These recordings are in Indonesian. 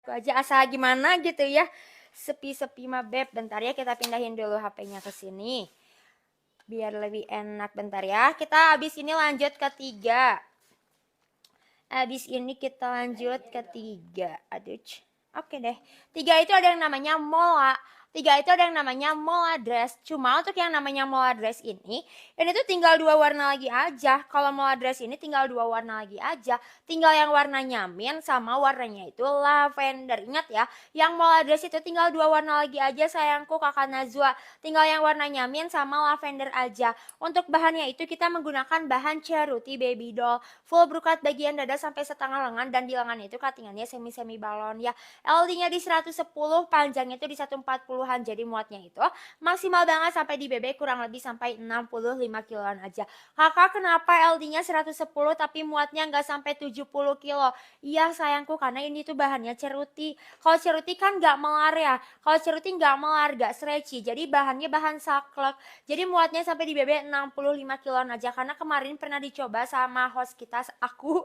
Itu aja asal gimana gitu ya. Sepi-sepi mah beb. Bentar ya kita pindahin dulu HP-nya ke sini. Biar lebih enak bentar ya. Kita habis ini lanjut ke 3. Habis ini kita lanjut ke 3. Aduh. Oke deh. 3 itu ada yang namanya mola. 3 itu ada yang namanya mola dress. Cuma untuk yang namanya mola dress ini tuh tinggal 2 warna lagi aja. Kalau mola dress ini tinggal 2 warna lagi aja. Tinggal yang warnanya mint sama warnanya itu lavender. Ingat ya, yang mola dress itu tinggal 2 warna lagi aja sayangku kakak Nazwa. Tinggal yang warnanya mint sama lavender aja. Untuk bahannya itu kita menggunakan bahan Ceruti Baby Doll. Full brokat bagian dada sampai setengah lengan dan di lengan itu cuttingannya semi-semi balon ya. LD-nya di 110, panjangnya itu di 140-an. Jadi muatnya itu maksimal banget sampai di BB kurang lebih sampai 65 kiloan aja. Kakak kenapa LD-nya 110 tapi muatnya nggak sampai 70 kilo? Iya sayangku karena ini tuh bahannya Ceruti. Kalau Ceruti kan nggak melar ya. Kalau Ceruti nggak melar, nggak stretchy. Jadi bahannya bahan saklek. Jadi muatnya sampai di BB 65 kiloan aja. Karena kemarin pernah dicoba sama host kita,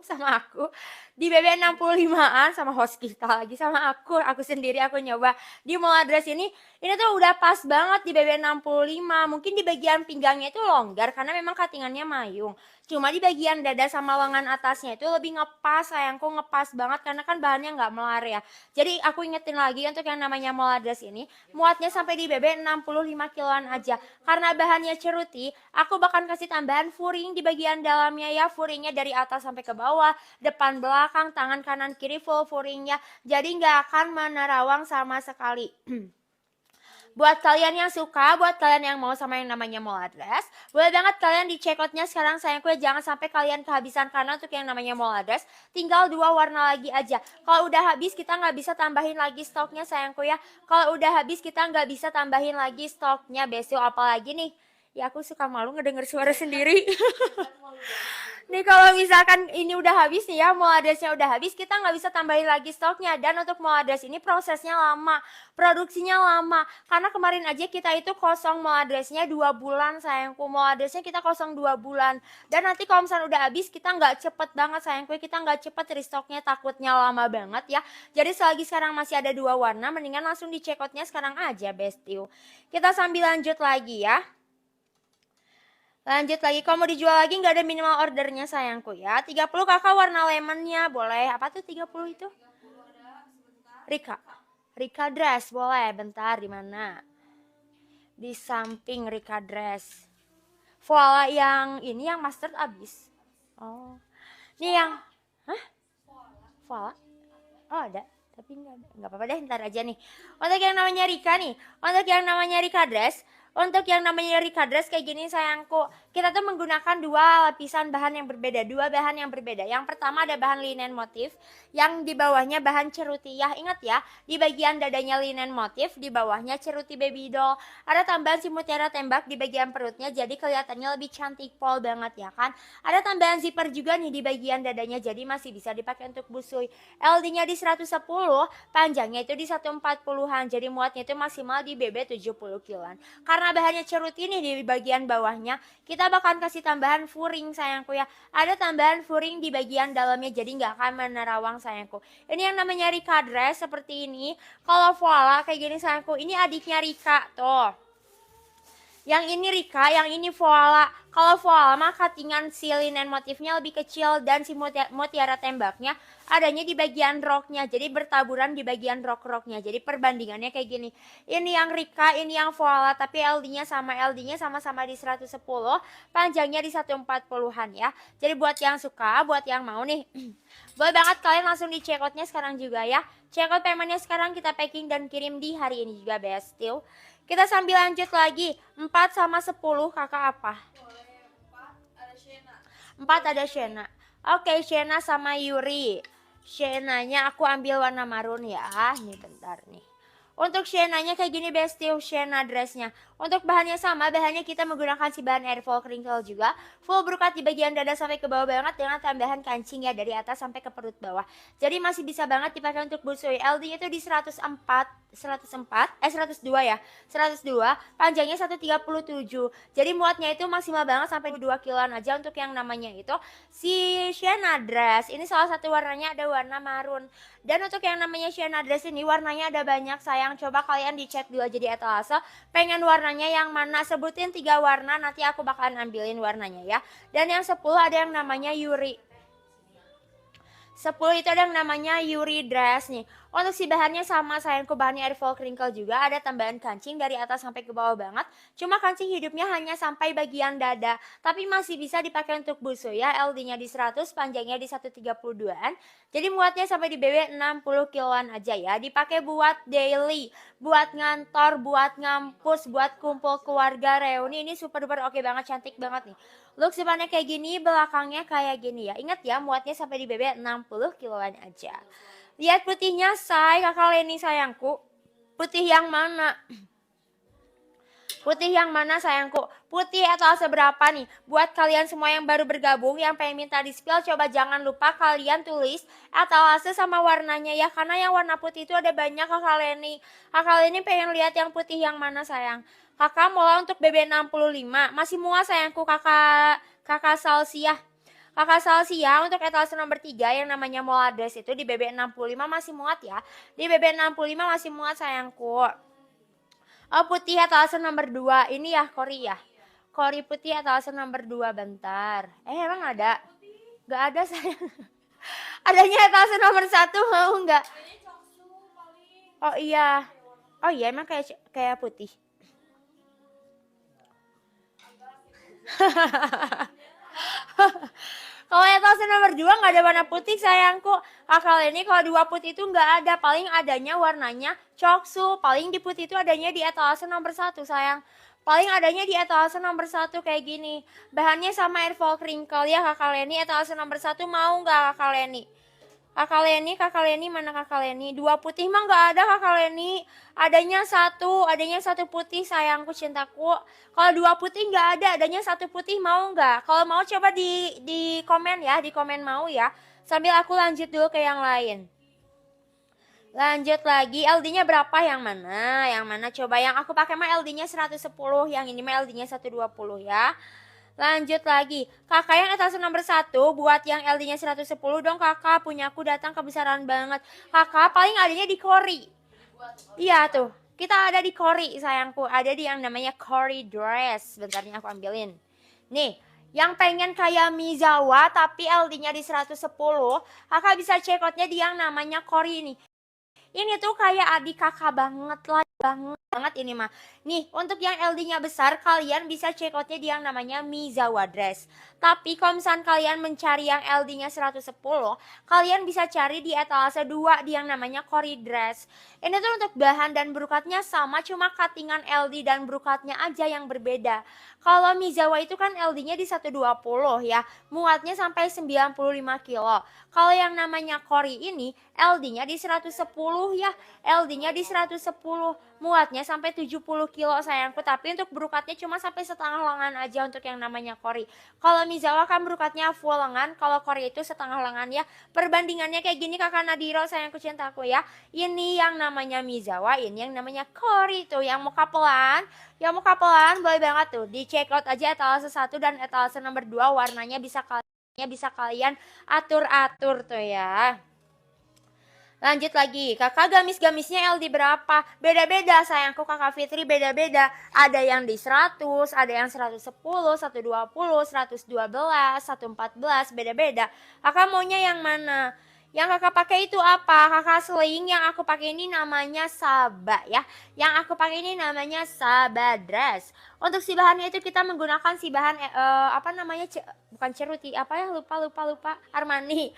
sama aku. Di BB 65-an sama host kita lagi sama aku sendiri aku nyoba di mall address ini tuh udah pas banget di BB 65. Mungkin di bagian pinggangnya itu longgar karena memang cuttingannya mayung. Cuma di bagian dada sama lengan atasnya itu lebih ngepas sayangku, ngepas banget karena kan bahannya nggak melar ya. Jadi aku ingetin lagi untuk yang namanya mall address ini muatnya sampai di BB 65 kiloan aja. Karena bahannya Ceruti, aku bakal kasih tambahan furing di bagian dalamnya ya. Furingnya dari atas sampai ke bawah, depan belakang, tangan kanan kiri full furingnya. Jadi nggak akan menerawang sama sekali. Buat kalian yang suka, buat kalian yang mau sama yang namanya mall address, boleh banget kalian di check outnya sekarang sayangku ya. Jangan sampai kalian kehabisan karena untuk yang namanya mall address tinggal 2 warna lagi aja. Kalau udah habis kita nggak bisa tambahin lagi stoknya sayangku ya. Kalau udah habis kita nggak bisa tambahin lagi stoknya besok apalagi nih. Ya aku suka malu ngedenger suara sendiri. Nih kalau misalkan ini udah habis nih ya, mall addressnya udah habis, kita nggak bisa tambahin lagi stoknya. Dan untuk mall address ini prosesnya lama, produksinya lama. Karena kemarin aja kita itu kosong mall addressnya 2 bulan sayangku. Mall addressnya kita kosong 2 bulan. Dan nanti kalau misalnya udah habis, kita nggak cepet banget sayangku. Kita nggak cepet restoknya, takutnya lama banget ya. Jadi selagi sekarang masih ada 2 warna, mendingan langsung di check outnya sekarang aja bestiu. Kita sambil lanjut lagi ya. Lanjut lagi, kalau mau dijual lagi nggak ada minimal ordernya sayangku ya. 30 kakak warna lemonnya, boleh. Apa tuh 30 itu? Rika dress, boleh. Bentar, di mana? Di samping Rika dress. Voila yang ini yang master abis. Oh. Ini yang hah? Voila? Oh, ada. Tapi nggak apa-apa deh, ntar aja nih. Untuk yang namanya Rika nih, untuk yang namanya Rika dress, untuk yang namanya Rika dress kayak gini sayangku, kita tuh menggunakan 2 lapisan bahan yang berbeda, 2 bahan yang berbeda. Yang pertama ada bahan linen motif, yang di bawahnya bahan Ceruti ya. Ingat ya, di bagian dadanya linen motif, di bawahnya Ceruti Baby Doll. Ada tambahan si mutiara tembak di bagian perutnya, jadi kelihatannya lebih cantik pol banget ya kan. Ada tambahan zipper juga nih di bagian dadanya, jadi masih bisa dipakai untuk busui. LD-nya di 110, panjangnya itu di 140-an, jadi muatnya itu maksimal di BB 70 kiloan. Karena bahannya Ceruti ini di bagian bawahnya, kita bakal kasih tambahan furing sayangku ya. Ada tambahan furing di bagian dalamnya, jadi nggak akan menerawang sayangku. Ini yang namanya Rika dress seperti ini. Kalau voila kayak gini sayangku, ini adiknya Rika tuh. Yang ini Rika, yang ini voila. Kalau voila mah cuttingan si linen motifnya lebih kecil dan si mutiara tembaknya adanya di bagian roknya. Jadi bertaburan di bagian rok-roknya. Jadi perbandingannya kayak gini. Ini yang Rika, ini yang voila. Tapi LD-nya sama-sama di 110. Panjangnya di 140-an ya. Jadi buat yang suka, buat yang mau nih. Boleh banget kalian langsung di check outnya sekarang juga ya. Check out paymentnya sekarang kita packing dan kirim di hari ini juga bestil. Kita sambil lanjut lagi. 4 sama 10 kakak apa? 4 ada Shena. Oke, Shena sama Yuri. Shenanya aku ambil warna marun ya. Nih bentar nih. Untuk Shenanya kayak gini bestie, Shena dressnya. Untuk bahannya sama, bahannya kita menggunakan si bahan airfall crinkle juga. Full brokat di bagian dada sampai ke bawah banget dengan tambahan kancing ya dari atas sampai ke perut bawah. Jadi masih bisa banget dipakai untuk busui. LD-nya itu di 104. 102 ya. 102, panjangnya 137. Jadi muatnya itu maksimal banget sampai 2 kiloan aja untuk yang namanya itu si Sienna dress. Ini salah satu warnanya ada warna marun. Dan untuk yang namanya Sienna dress ini warnanya ada banyak sayang. Coba kalian dicek dulu aja di etalase. Pengen warnanya yang mana? Sebutin 3 warna, nanti aku bakalan ambilin warnanya ya. Dan yang 10 ada yang namanya Yuri. 10 itu ada yang namanya Yuri dress nih. Untuk si bahannya sama sayangku, bahannya airfall crinkle juga, ada tambahan kancing dari atas sampai ke bawah banget. Cuma kancing hidupnya hanya sampai bagian dada, tapi masih bisa dipakai untuk busu ya. LD-nya di 100, panjangnya di 132-an. Jadi muatnya sampai di BB 60 kiloan aja ya. Dipakai buat daily, buat ngantor, buat ngampus, buat kumpul keluarga reuni. Ini super duper oke banget, cantik banget nih. Look depannya kayak gini, belakangnya kayak gini ya. Ingat ya, muatnya sampai di BB 60 kiloan aja. Lihat putihnya say, kakak Leni sayangku. Putih yang mana? Putih yang mana sayangku? Putih etalase berapa nih? Buat kalian semua yang baru bergabung, yang pengen minta di spill, coba jangan lupa kalian tulis etalase sama warnanya ya. Karena yang warna putih itu ada banyak kakak Leni. Kakak Leni pengen lihat yang putih yang mana sayang. Kakak mau untuk BB 65. Masih muat sayangku kakak Salsia. Kakak Salsia untuk etalase nomor 3 yang namanya Mola Dress itu di BB 65 masih muat ya. Di BB 65 masih muat sayangku. Oh putih etalase nomor 2 ini ya Kori ya. Kori putih etalase nomor 2 bentar. Emang ada? Gak ada sayang. Adanya etalase nomor 1 mau nggak? Oh iya. Oh iya emang kayak putih. Kalau etalase nomor 2 nggak ada warna putih sayangku. Kakak ini kalau 2 putih itu nggak ada. Paling adanya warnanya coksu. Paling di putih itu adanya di etalase nomor 1 sayang. Paling adanya di etalase nomor 1 kayak gini. Bahannya sama airfall crinkle ya kakak Leni. Etalase nomor 1 mau nggak kakak Leni? Kakak Leni mana kakak Leni? 2 putih mah nggak ada kakak Leni. Adanya satu putih sayangku cintaku. Kalau 2 putih nggak ada, adanya 1 putih mau nggak? Kalau mau coba di komen ya, di komen mau ya. Sambil aku lanjut dulu ke yang lain. Lanjut lagi, LD-nya berapa yang mana? Yang mana coba yang aku pakai mah LD-nya 110, yang ini mah LD-nya 120 ya. Lanjut lagi, kakak yang etalase nomor 1 buat yang LD-nya 110 dong kakak, punyaku datang kebesaran banget. Kakak paling adanya di Kori. Iya tuh, kita ada di Kori sayangku, ada di yang namanya Kori dress. Bentarnya aku ambilin. Nih, yang pengen kayak Mizawa tapi LD-nya di 110, kakak bisa check out-nya di yang namanya Kori ini. Ini tuh kayak adik kakak banget lah, banget ini mah. Nih, untuk yang LD-nya besar, kalian bisa check out-nya di yang namanya Mizawa Dress. Tapi kalau misalnya kalian mencari yang LD-nya 110, kalian bisa cari di etalase 2 di yang namanya Kori Dress. Ini tuh untuk bahan dan brokatnya sama, cuma cuttingan LD dan brokatnya aja yang berbeda. Kalau Mizawa itu kan LD-nya di 120 ya, muatnya sampai 95 kilo. Kalau yang namanya Kori ini LD-nya di 110 ya, LD-nya di 110, muatnya sampai 70 kilo sayangku. Tapi untuk brokatnya cuma sampai setengah lengan aja untuk yang namanya Kori. Kalau Mizawa kan brokatnya full lengan, kalau Kori itu setengah lengan ya. Perbandingannya kayak gini kakak Nadiro sayangku cintaku ya. Ini yang namanya Mizawa, ini yang namanya Kori tuh. Yang mau kapelan boleh banget tuh di check out aja etalase 1 dan etalase nomor 2, warnanya bisa kalian atur-atur tuh ya. Lanjut lagi, kakak gamis-gamisnya LD berapa? Beda-beda sayangku kakak Fitri, beda-beda. Ada yang di 100, ada yang 110, 120, 112, 114, beda-beda. Kakak maunya yang mana? Yang kakak pakai itu apa? Kakak sling yang aku pakai ini namanya Saba ya. Yang aku pakai ini namanya Saba dress. Untuk si bahannya itu kita menggunakan si bahan apa namanya? Bukan Ceruti, apa ya? Lupa. Armani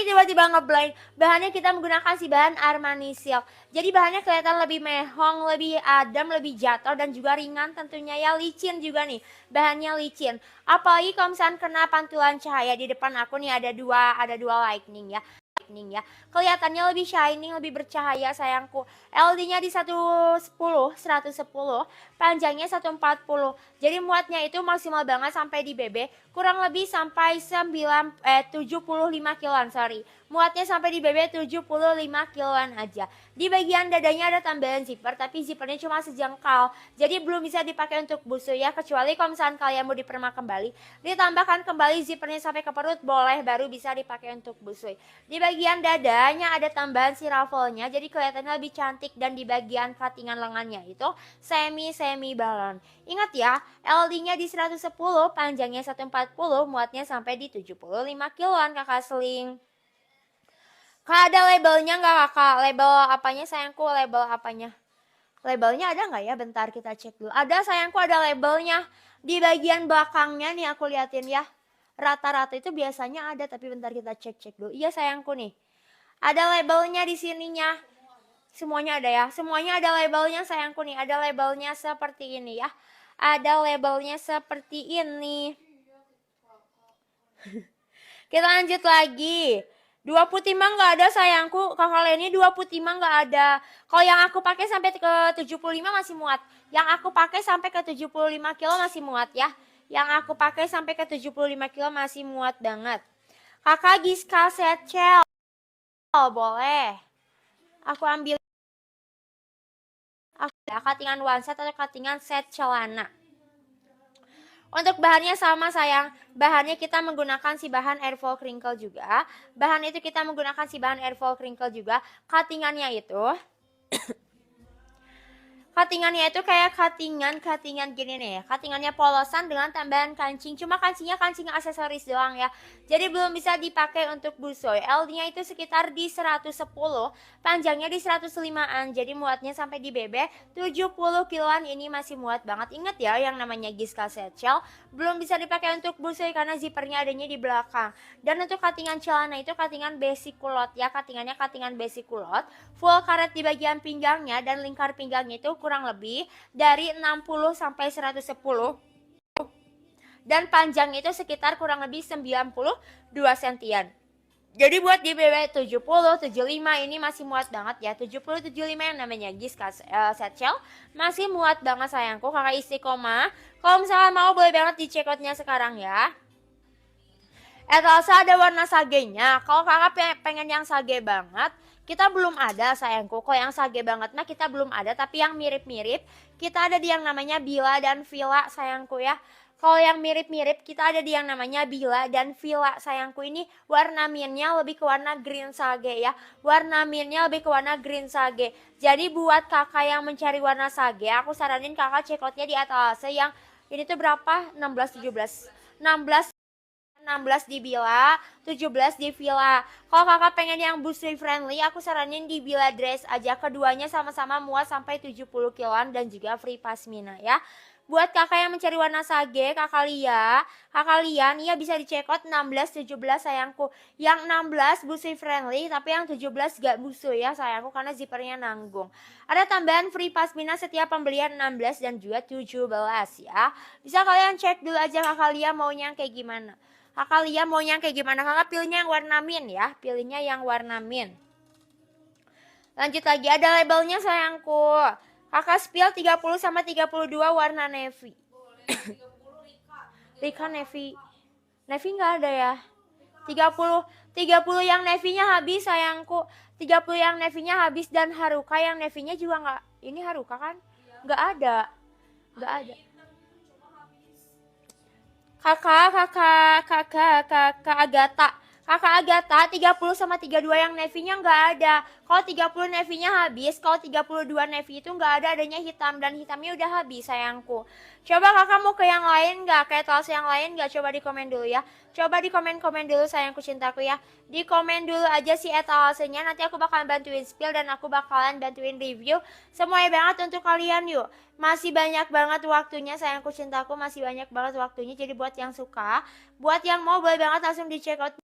tiba-tiba ngeblind. Bahannya kita menggunakan si bahan Armani silk. Jadi bahannya kelihatan lebih mehong, lebih adem, lebih jatuh dan juga ringan tentunya ya, licin juga nih. Bahannya licin. Apalagi kalau misalnya kena pantulan cahaya di depan aku nih ada dua lightning ya. Kelihatannya lebih shining, lebih bercahaya sayangku. LD-nya di 110, panjangnya 140. Jadi muatnya itu maksimal banget sampai di BB kurang lebih sampai 75 kiloan, sorry. Muatnya sampai di BB 75 kiloan aja. Di bagian dadanya ada tambahan zipper, tapi zippernya cuma sejengkal. Jadi belum bisa dipakai untuk busui ya, kecuali kalau misalkan kalian mau dipermak kembali, ditambahkan kembali zippernya sampai ke perut, boleh, baru bisa dipakai untuk busui. Di bagian dadanya ada tambahan si ruffle-nya, jadi kelihatannya lebih cantik, dan di bagian cuttingan lengannya itu semi balon. Ingat ya, LD-nya di 110, panjangnya 140, muatnya sampai di 75 kiloan kakak seling. Kak, ada labelnya nggak kakak? Label apanya sayangku? Label apanya? Labelnya ada nggak ya? Bentar kita cek dulu. Ada sayangku, ada labelnya. Di bagian belakangnya nih aku liatin ya. Rata-rata itu biasanya ada, tapi bentar kita cek dulu. Iya sayangku nih. Ada labelnya di sininya. Semuanya ada ya. Semuanya ada labelnya sayangku nih. Ada labelnya seperti ini ya. Ada labelnya seperti ini. Kita lanjut lagi. 2 putih mah nggak ada sayangku, kakak Leni 2 putih mah nggak ada. Kalau yang aku pakai sampai ke 75 masih muat. Yang aku pakai sampai ke 75 kilo masih muat ya. Yang aku pakai sampai ke 75 kilo masih muat banget. Kakak Giska Setchel, boleh. Aku ambil cuttingan one set atau cuttingan set celana. Untuk bahannya sama sayang, bahannya kita menggunakan si bahan airfall crinkle juga. Bahan itu kita menggunakan si bahan airfall crinkle juga. Cuttingannya itu cuttingannya itu kayak cuttingan gini nih. Cuttingannya polosan dengan tambahan kancing. Cuma kancingnya kancing aksesoris doang ya. Jadi belum bisa dipakai untuk busoi. LD-nya itu sekitar di 110, panjangnya di 105-an. Jadi muatnya sampai di BB 70 kiloan, ini masih muat banget. Ingat ya, yang namanya Giska Satchel belum bisa dipakai untuk busoi karena zippernya adanya di belakang. Dan untuk cuttingan celana itu cuttingan basic kulot ya. Cuttingannya cuttingan basic kulot. Full karet di bagian pinggangnya dan lingkar pinggangnya itu kurang lebih dari 60 sampai 110. Dan panjang itu sekitar kurang lebih 92 sentian. Jadi buat di BB 70, 75 ini masih muat banget ya. 70, 75 yang namanya Giska Satchel masih muat banget sayangku. Kakak istiqomah. Kalau misalnya mau boleh banget di check outnya sekarang ya. Etalsa ada warna sagenya. Kalau kakak pengen yang sage banget, kita belum ada sayangku. Kalau yang sage banget mah kita belum ada, tapi yang mirip-mirip kita ada di yang namanya Bila dan Villa sayangku ya. Kalau yang mirip-mirip kita ada di yang namanya Bila dan Villa sayangku. Ini warna mintnya lebih ke warna green sage ya. Warna mintnya lebih ke warna green sage. Jadi buat kakak yang mencari warna sage, aku saranin kakak check outnya di etalase yang ini tuh berapa? 16, 17. 16 di Bila, 17 di Villa. Kalau kakak pengen yang busui friendly, aku saranin di Bila Dress aja. Keduanya sama-sama muat sampai 70 kiloan dan juga free pasmina ya. Buat kakak yang mencari warna sage, kakak Lian, iya bisa di check out 16, 17 sayangku. Yang 16 busui friendly, tapi yang 17 gak busui ya sayangku karena zippernya nanggung. Ada tambahan free pasmina setiap pembelian 16 dan juga 17 ya. Bisa kalian cek dulu aja kakak Lian maunya kayak gimana. Kakak Lia mau yang kayak gimana? Kakak pilihnya yang warna mint ya. Pilihnya yang warna mint. Lanjut lagi, ada labelnya sayangku. Kakak spill 30 sama 32 warna navy. Rika navy. Navy nggak ada ya. 30 yang navy-nya habis sayangku. 30 yang navy-nya habis dan Haruka yang navy-nya juga nggak. Ini Haruka kan? Nggak ada. Nggak ada. Kakak Agatha. Kakak Agatha 30 sama 32 yang navy-nya nggak ada. Kalau 30 navy-nya habis, kalau 32 navy itu nggak ada, adanya hitam. Dan hitamnya udah habis sayangku. Coba kakak mau ke yang lain nggak? Kayak etalase yang lain nggak? Coba di komen dulu ya. Coba di komen-komen dulu sayangku cintaku ya. Di komen dulu aja si etalasenya. Nanti aku bakalan bantuin spill dan aku bakalan bantuin review. Semuanya banget untuk kalian yuk. Masih banyak banget waktunya sayangku cintaku. Masih banyak banget waktunya. Jadi buat yang suka, buat yang mau boleh banget langsung di check out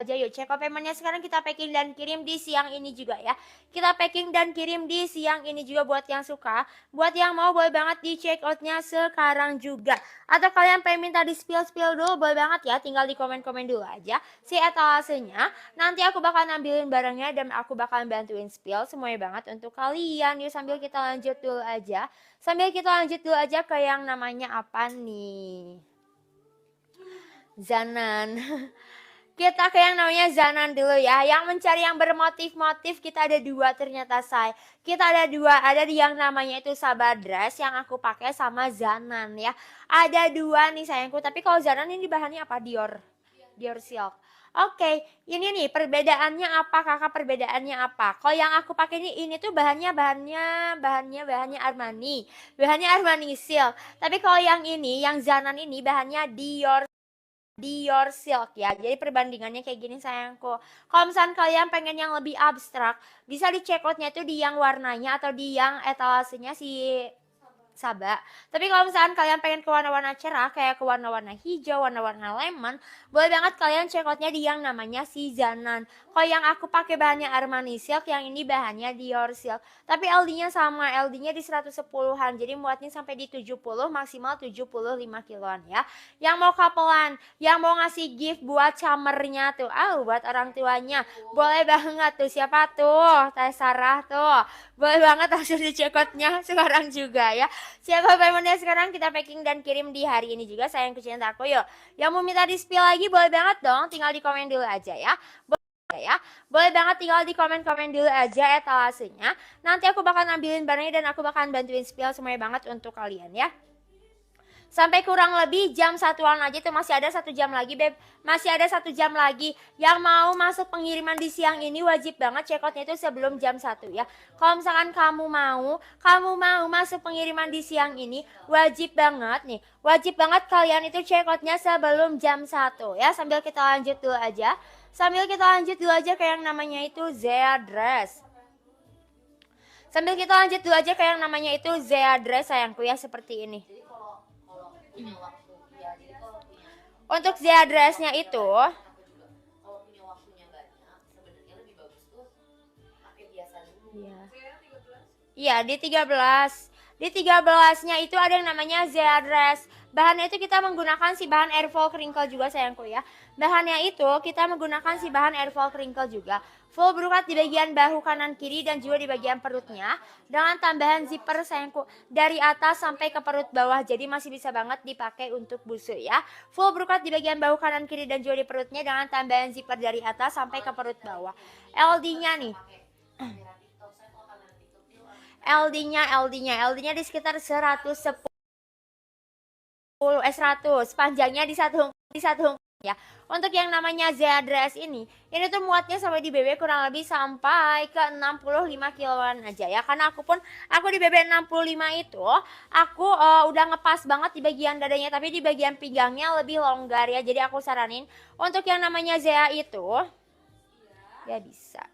aja yuk. Check out paymentnya sekarang kita packing dan kirim di siang ini juga ya. Kita packing dan kirim di siang ini juga buat yang suka. Buat yang mau boleh banget di check outnya sekarang juga. Atau kalian pengen minta di spill dulu boleh banget ya. Tinggal di komen-komen dulu aja si etalasenya. Nanti aku bakal ambilin barangnya dan aku bakalan bantuin spill semuanya banget untuk kalian. Yuk sambil kita lanjut dulu aja. Sambil kita lanjut dulu aja ke yang namanya apa nih. Zanan. Kita ke yang namanya Zanan dulu ya. Yang mencari yang bermotif-motif kita ada dua ternyata say. Kita ada dua, ada yang namanya itu Sabah dress yang aku pakai sama Zanan ya. Ada dua nih sayangku, tapi kalau Zanan ini bahannya apa? Dior. Dior silk. Oke, ini nih perbedaannya apa kakak? Perbedaannya apa? Kalau yang aku pakai ini tuh bahannya Armani, bahannya Armani silk. Tapi kalau yang ini, yang Zanan ini bahannya Dior silk ya. Jadi perbandingannya kayak gini sayangku. Kalau misalnya kalian pengen yang lebih abstrak, bisa di check outnya tuh di yang warnanya atau di yang etalasenya si Sabah. Tapi kalau misalkan kalian pengen ke warna-warna cerah, kayak ke warna-warna hijau, warna-warna lemon, boleh banget kalian check outnya di yang namanya si Zanan. Kalau yang aku pakai bahannya Armani Silk, yang ini bahannya Dior Silk. Tapi LD-nya sama, LD-nya di 110-an. Jadi muatnya sampai di 70, maksimal 75 kiloan ya. Yang mau kapelan, yang mau ngasih gift buat camernya tuh, buat orang tuanya, boleh banget tuh. Siapa tuh? Teh Sarah tuh. Boleh banget langsung di check outnya sekarang juga ya. Siapa paymentnya sekarang kita packing dan kirim di hari ini juga sayang kecintaku yuk. Yang mau minta di spill lagi boleh banget dong, tinggal di komen dulu aja ya. Boleh banget tinggal di komen-komen dulu aja etalasenya. Nanti aku bakal ambilin barangnya dan aku bakal bantuin spill semuanya banget untuk kalian ya. Sampai kurang lebih jam 1-an aja tuh, masih ada 1 jam lagi beb. Masih ada 1 jam lagi. Yang mau masuk pengiriman di siang ini wajib banget check outnya itu sebelum jam 1 ya. Kalau misalkan kamu mau masuk pengiriman di siang ini, wajib banget nih. Wajib banget kalian itu check outnya sebelum jam 1 ya. Sambil kita lanjut dulu aja. Ke yang namanya itu Zea Dress. Sambil kita lanjut dulu aja ke yang namanya itu Zea Dress sayangku ya, seperti ini. Untuk Zea dress-nya itu iya di 13. Di 13-nya itu ada yang namanya Zea dress. Bahannya itu kita menggunakan si bahan airfall crinkle juga sayangku ya. Bahannya itu kita menggunakan si bahan airfall crinkle juga. Full brokat di bagian bahu kanan kiri dan juga di bagian perutnya. Dengan tambahan zipper sayangku dari atas sampai ke perut bawah. Jadi masih bisa banget dipakai untuk busuk ya. Full brokat di bagian bahu kanan kiri dan juga di perutnya dengan tambahan zipper dari atas sampai ke perut bawah. LD-nya nih. LD-nya di sekitar 110 100, panjangnya di satu ya. Untuk yang namanya Zea dress ini tuh muatnya sampai di BB kurang lebih sampai ke 65 kiloan aja ya. Karena aku di BB 65 itu aku udah ngepas banget di bagian dadanya, tapi di bagian pinggangnya lebih longgar ya. Jadi aku saranin untuk yang namanya Zea itu ya bisa.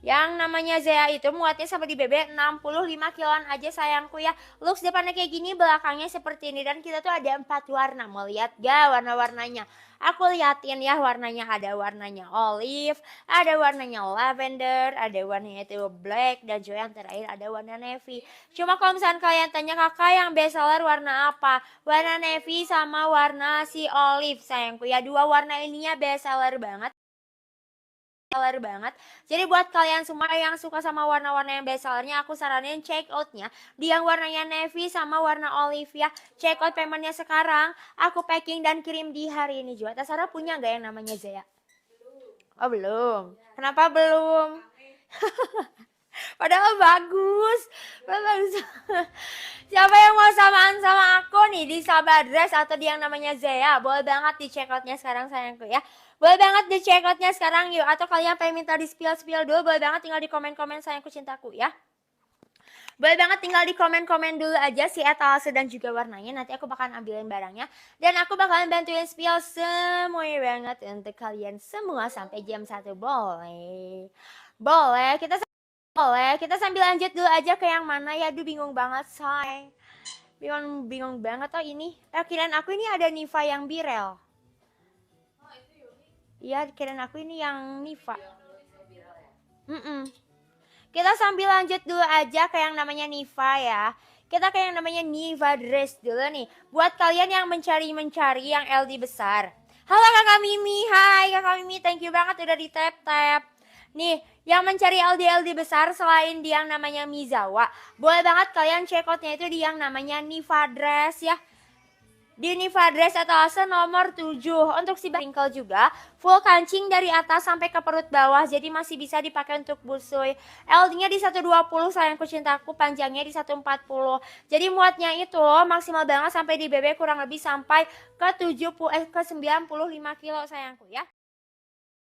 Yang namanya Zea itu muatnya sampai di BB 65 kiloan aja sayangku ya. Looks depannya kayak gini, belakangnya seperti ini. Dan kita tuh ada 4 warna. Mau lihat gak warna-warnanya? Aku liatin ya warnanya. Ada warnanya olive, ada warnanya lavender, ada warnanya itu black, dan juga yang terakhir ada warna navy. Cuma kalau misalnya kalian tanya kakak yang best seller warna apa? Warna navy sama warna si olive sayangku ya. Dua warna ininya best seller banget. Jadi buat kalian semua yang suka sama warna-warna yang best sellernya, aku saranin check outnya di yang warnanya navy sama warna olive ya. Check out paymentnya sekarang, aku packing dan kirim di hari ini juga. Tasara punya nggak yang namanya Zea? Oh belum. Kenapa belum? Padahal bagus. Siapa yang mau samaan sama aku nih di Sabah Dress atau di yang namanya Zea? Boleh banget di check outnya sekarang sayangku ya. Boleh banget di check outnya sekarang yuk. Atau kalian pengen minta di spill dulu, boleh banget tinggal di komen-komen sayangku cintaku ya. Boleh banget tinggal di komen-komen dulu aja si etalase dan juga warnanya. Nanti aku bakalan ambilin barangnya. Dan aku bakalan bantuin spill semuanya banget untuk kalian semua sampai jam 1. Boleh. Kita sambil lanjut dulu aja ke yang mana ya. Aduh bingung banget say. Bingung banget ini. Kirain aku ini ada Niva yang Birel. Iya, kirain aku ini yang Niva. Kita sambil lanjut dulu aja ke yang namanya Niva ya. Kita ke yang namanya Niva dress dulu nih. Buat kalian yang mencari yang LD besar. Halo Kakak Mimi, hai Kakak Mimi, thank you banget udah di tap. Nih, yang mencari LD besar selain di yang namanya Mizawa, boleh banget kalian check outnya itu di yang namanya Niva dress ya. di Univa dress atau nomor 7. Untuk si wrinkle juga full kancing dari atas sampai ke perut bawah, jadi masih bisa dipakai untuk busui. LD-nya di 120 sayangku cintaku, panjangnya di 140. Jadi muatnya itu maksimal banget sampai di BB kurang lebih sampai ke 95 kilo sayangku ya.